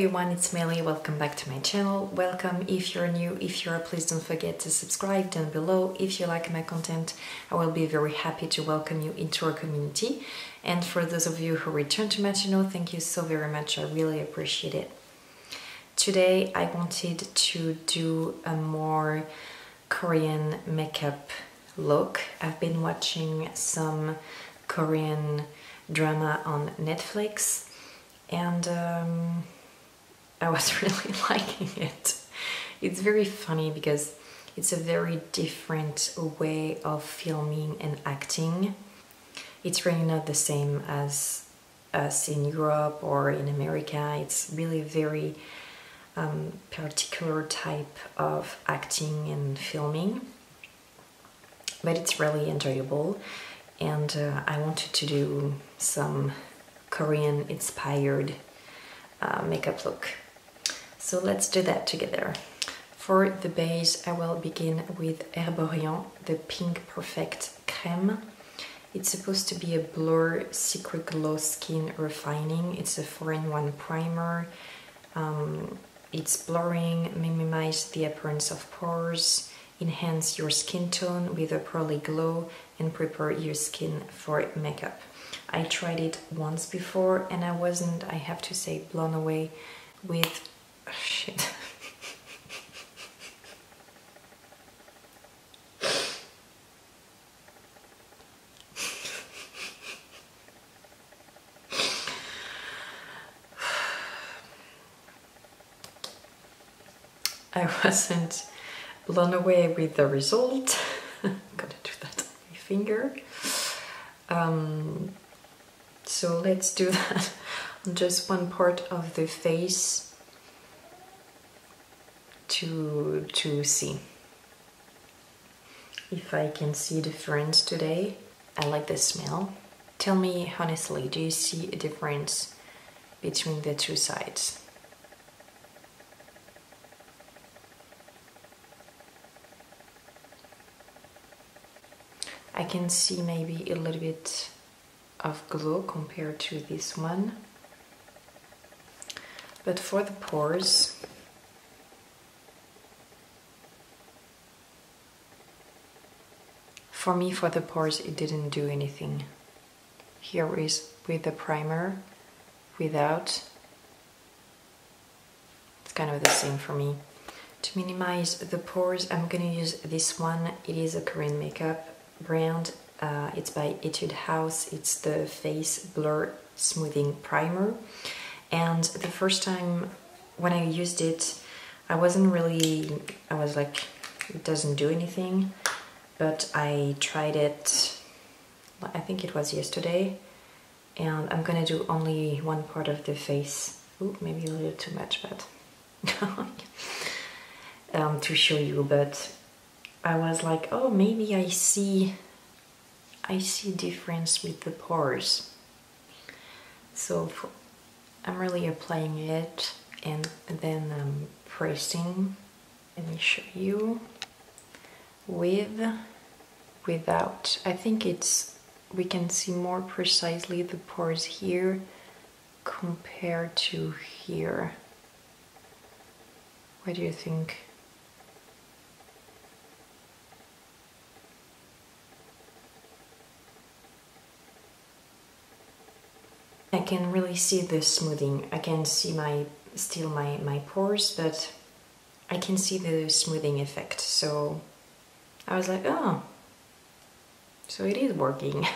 everyone, it's Melly. Welcome back to my channel. Welcome if you're new. If you're, please don't forget to subscribe down below. If you like my content, I will be very happy to welcome you into our community. And for those of you who return to my channel, thank you so very much. I really appreciate it. Today I wanted to do a more Korean makeup look. I've been watching some Korean drama on Netflix and I was really liking it. It's very funny because it's a very different way of filming and acting. It's really not the same as us in Europe or in America. It's really a very particular type of acting and filming, but it's really enjoyable. And I wanted to do some Korean inspired makeup look. So let's do that together. For the base, I will begin with Herborian, the Pink Perfect Crème. It's supposed to be a Blur Secret Glow Skin Refining. It's a 4-in-1 primer. It's blurring, minimize the appearance of pores, enhance your skin tone with a pearly glow, and prepare your skin for makeup. I tried it once before and I wasn't, I have to say, blown away with shit. I wasn't blown away with the result. I'm gonna do that on my finger. So let's do that on just one part of the face to see if I can see the difference today. I like the smell. Tell me honestly, do you see a difference between the two sides? I can see maybe a little bit of glow compared to this one, but for the pores, for me, for the pores, it didn't do anything. Here is with the primer, without, it's kind of the same for me. To minimize the pores, I'm gonna use this one. It is a Korean makeup brand. It's by Etude House. It's the Face Blur Smoothing Primer. And the first time when I used it, I was like, it doesn't do anything. But I tried it, I think it was yesterday, and I'm gonna do only one part of the face. Ooh, maybe a little too much, but to show you. But I was like, oh, maybe I see difference with the pores. So I'm really applying it and then I'm pressing. Let me show you without. I think we can see more precisely the pores here compared to here. What do you think? I can really see the smoothing. I can see still my pores, but I can see the smoothing effect. So I was like, oh, so it is working.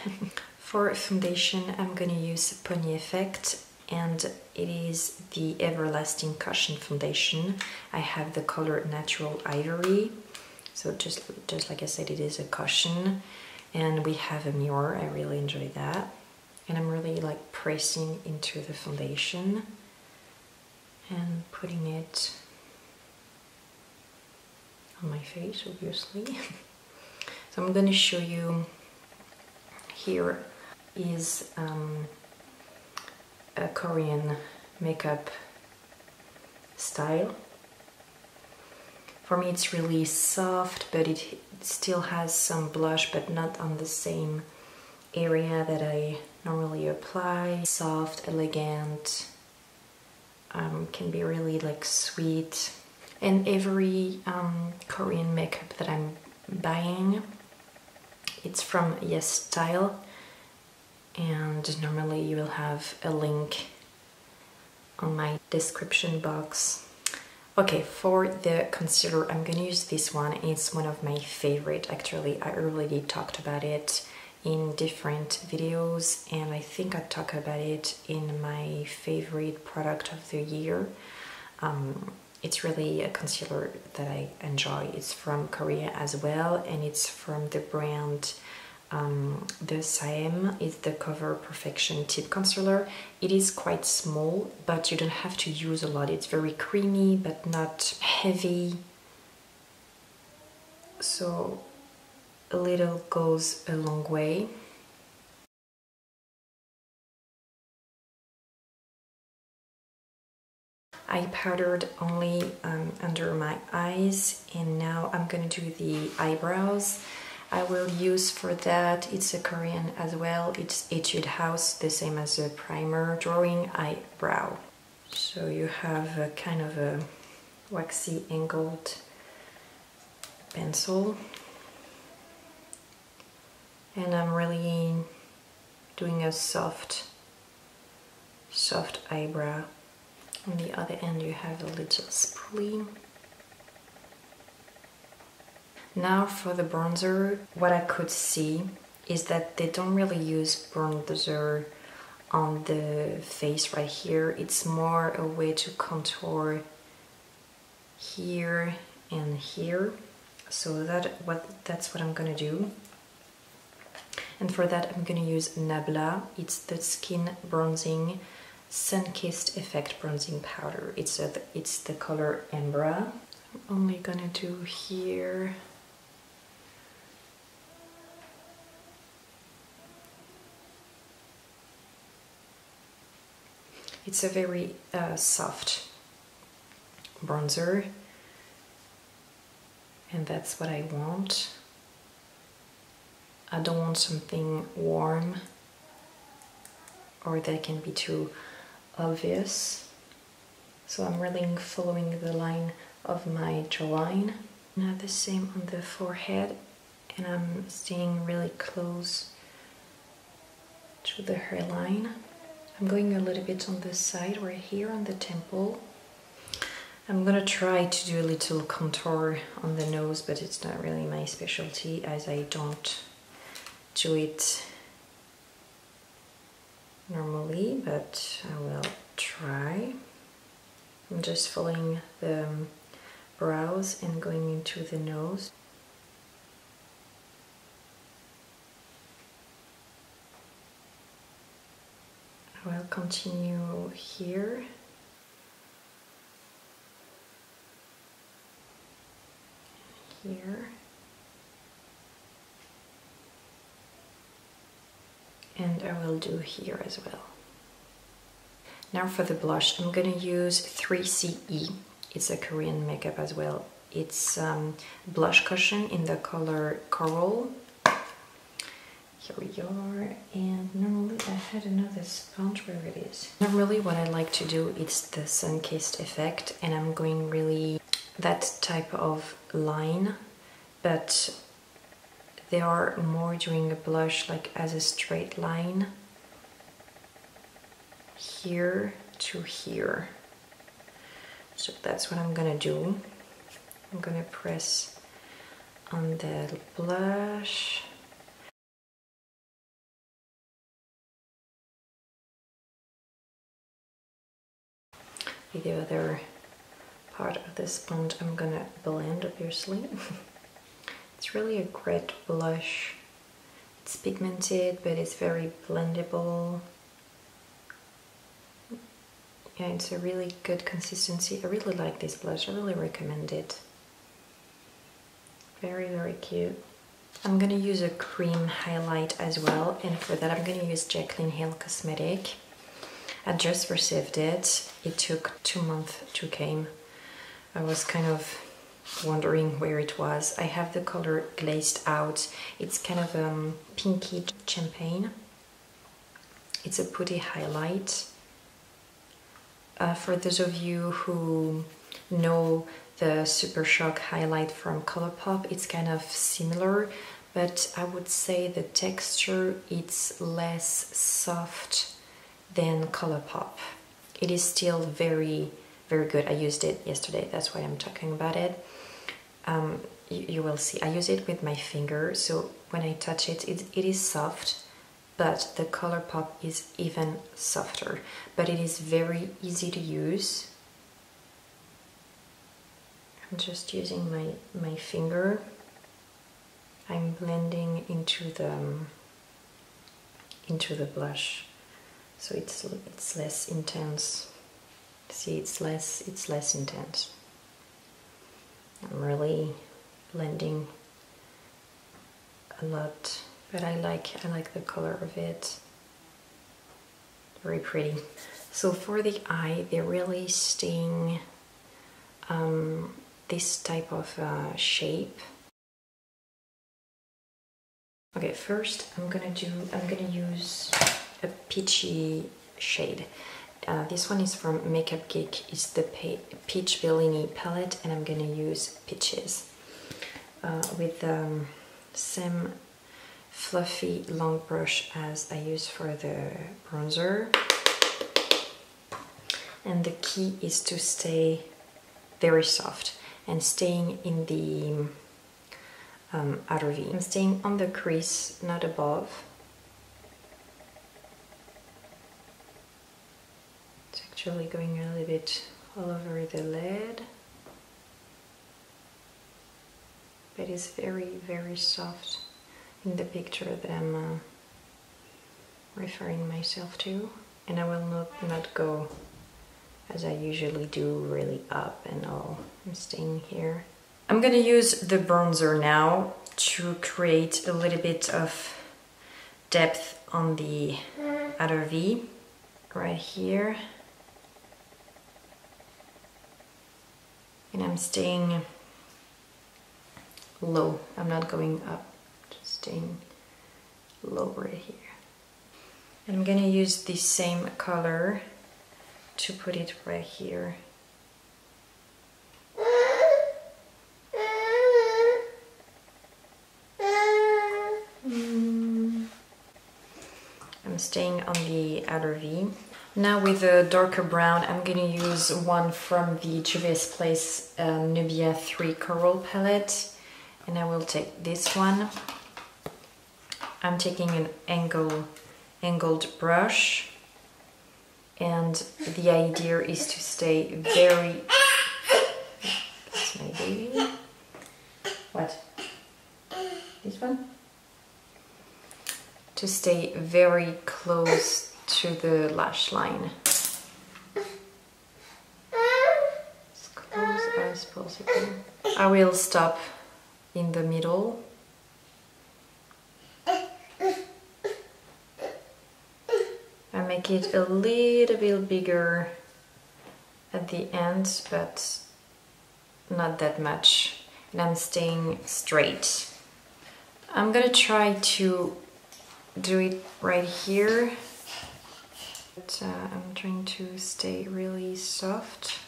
For foundation, I'm gonna use Pony Effect, and it is the Everlasting Cushion Foundation. I have the color Natural Ivory. So just like I said, it is a cushion, and we have a mirror. I really enjoy that. And I'm really like pressing into the foundation and putting it on my face, obviously. So I'm going to show you, here is a Korean makeup style. For me it's really soft, but it still has some blush, but not on the same area that I normally apply. Soft, elegant, can be really like sweet. And every Korean makeup that I'm buying, it's from Yes Style, and normally you will have a link on my description box. Okay, for the concealer, I'm gonna use this one. It's one of my favorite. Actually, I already talked about it in different videos, and I think I talked about it in my favorite product of the year. It's really a concealer that I enjoy. It's from Korea as well, and it's from the brand the Saem. Is the Cover Perfection Tip Concealer. It is quite small, but you don't have to use a lot. It's very creamy but not heavy, so a little goes a long way. I powdered only under my eyes, and now I'm gonna do the eyebrows. I will use for that, it's a Korean as well, it's Etude House, the same as a primer, Drawing Eyebrow. So you have a kind of a waxy angled pencil, and I'm really doing a soft eyebrow. On the other end you have a little spoolie. Now for the bronzer, what I could see is that they don't really use bronzer on the face right here. It's more a way to contour here and here. So that's what I'm gonna do. And for that I'm gonna use Nabla. It's the Skin Bronzing Sun-Kissed Effect Bronzing Powder. It's the color Ambra. I'm only gonna do here. It's a very soft bronzer, and that's what I want. I don't want something warm or that can be too obvious. So I'm really following the line of my jawline. Now the same on the forehead, and I'm staying really close to the hairline. I'm going a little bit on the side right here on the temple. I'm gonna try to do a little contour on the nose, but it's not really my specialty as I don't do it normally, but I will try. I'm just following the brows and going into the nose. I will continue here. Here. And I will do here as well. Now for the blush, I'm gonna use 3CE. It's a Korean makeup as well. It's blush cushion in the color Coral. Here we are, and normally I had another sponge, where it is. Normally what I like to do is the sun-kissed effect, and I'm going really that type of line, but they are more doing a blush like as a straight line here to here. So that's what I'm gonna do. I'm gonna press on the blush. With the other part of the sponge I'm gonna blend, obviously. It's really a great blush. It's pigmented, but it's very blendable. Yeah, it's a really good consistency. I really like this blush. I really recommend it. Very, very cute. I'm gonna use a cream highlight as well, and for that I'm gonna use Jaclyn Hill Cosmetic. I just received it. It took 2 months to come. I was kind of wondering where it was. I have the color Glazed Out. It's kind of pinky champagne. It's a putty highlight. For those of you who know the Super Shock highlight from Colourpop, it's kind of similar, but I would say the texture it's less soft than Colourpop. It is still very, very good. I used it yesterday, that's why I'm talking about it. You will see, I use it with my finger, so when I touch it, it is soft, but the Colourpop is even softer. But it is very easy to use. I'm just using my finger. I'm blending into the blush, so it's less intense. See, it's less intense. I'm really blending a lot, but I like the color of it. Very pretty. So for the eye, they're really staying this type of shape. Okay, first I'm gonna use a peachy shade. This one is from Makeup Geek. It's the Peach Bellini palette, and I'm gonna use Peaches with the same fluffy long brush as I use for the bronzer. And the key is to stay very soft and staying in the outer V. I'm staying on the crease, not above. It's actually going a little bit all over the lid, but it's very, very soft in the picture that I'm referring myself to. And I will not go as I usually do, really up and all. I'm staying here. I'm gonna use the bronzer now to create a little bit of depth on the outer V right here. And I'm staying low. I'm not going up, just staying low right here. And I'm gonna use the same color to put it right here. I'm staying on the outer V. Now with a darker brown, I'm gonna use one from the Juvia's Place Nubia 3 Coral palette, and I will take this one. I'm taking an angled brush, and the idea is to stay very... That's my baby. What? This one? To stay very close to the lash line. As close as possible. I will stop in the middle. I make it a little bit bigger at the end, but not that much. And I'm staying straight. I'm gonna try to do it right here, but I'm trying to stay really soft.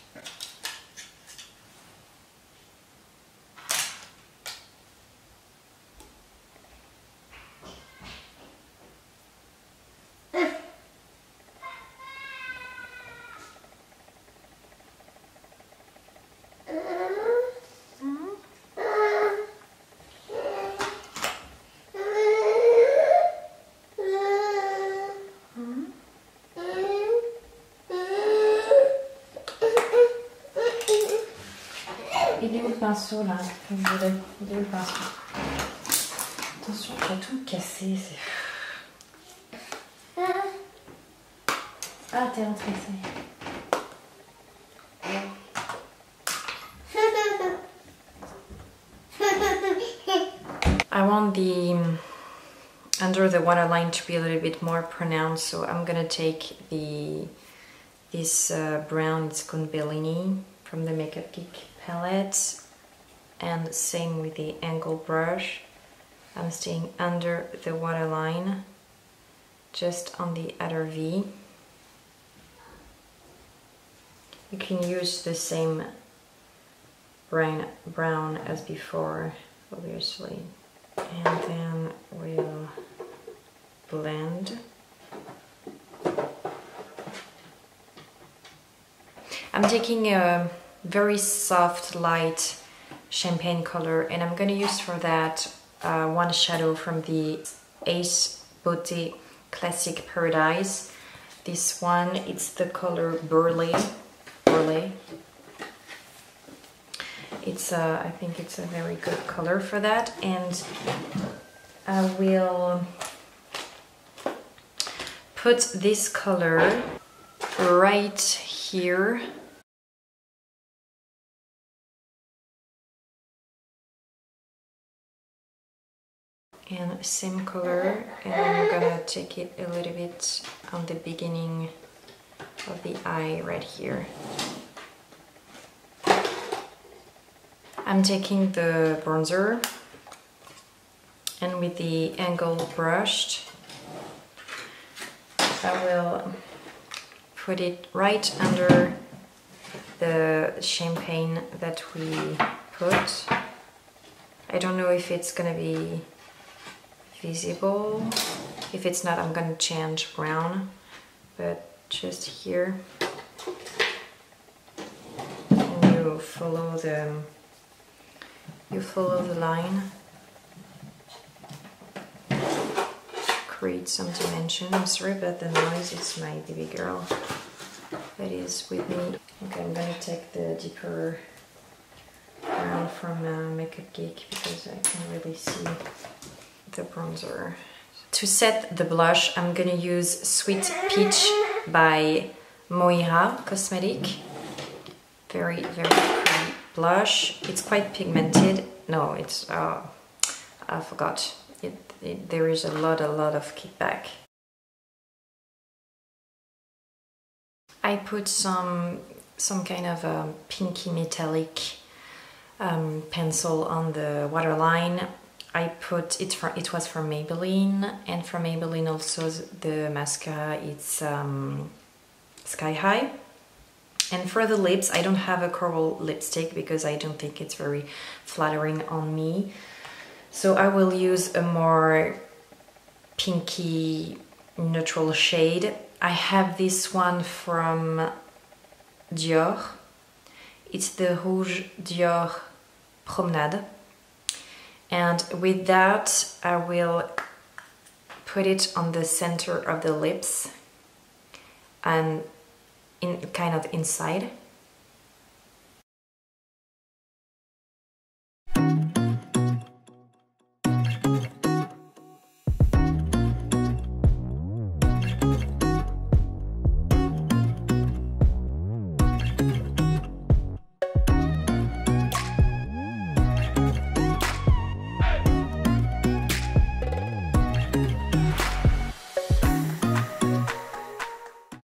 Il est où le pinceau là? Il est où le pinceau? Attention, tu vas tout casser. Ah, t'es rentrée, ça y est. I want the under the waterline to be a little bit more pronounced, so I'm gonna take this brown, it's called Bellini from the Makeup Geek palette, and same with the angle brush. I'm staying under the waterline, just on the outer V. You can use the same brown as before, obviously. And then we'll blend. I'm taking a very soft, light champagne color, and I'm gonna use for that one shadow from the Ace Beauté Classic Paradise. This one, it's the color Burley. It's I think it's a very good color for that, and I will put this color right here. And same color, and I'm gonna take it a little bit on the beginning of the eye right here. I'm taking the bronzer, and with the angle brushed, I will put it right under the champagne that we put. I don't know if it's gonna be visible. If it's not, I'm gonna change brown, but just here. And you follow the line. Create some dimension. I'm sorry about the noise, it's my baby girl that is with me. Okay, I'm gonna take the deeper brown from Makeup Geek because I can really see the bronzer. To set the blush, I'm gonna use Sweet Peach by Moira Cosmetic. Very, very pretty blush. It's quite pigmented. No, it's I forgot. There is a lot of kickback. I put some kind of a pinky metallic pencil on the waterline. I put it from, it was from Maybelline, and from Maybelline also the mascara, it's Sky High. And for the lips, I don't have a coral lipstick because I don't think it's very flattering on me. So I will use a more pinky neutral shade. I have this one from Dior. It's the Rouge Dior Promenade. And with that, I will put it on the center of the lips and kind of inside.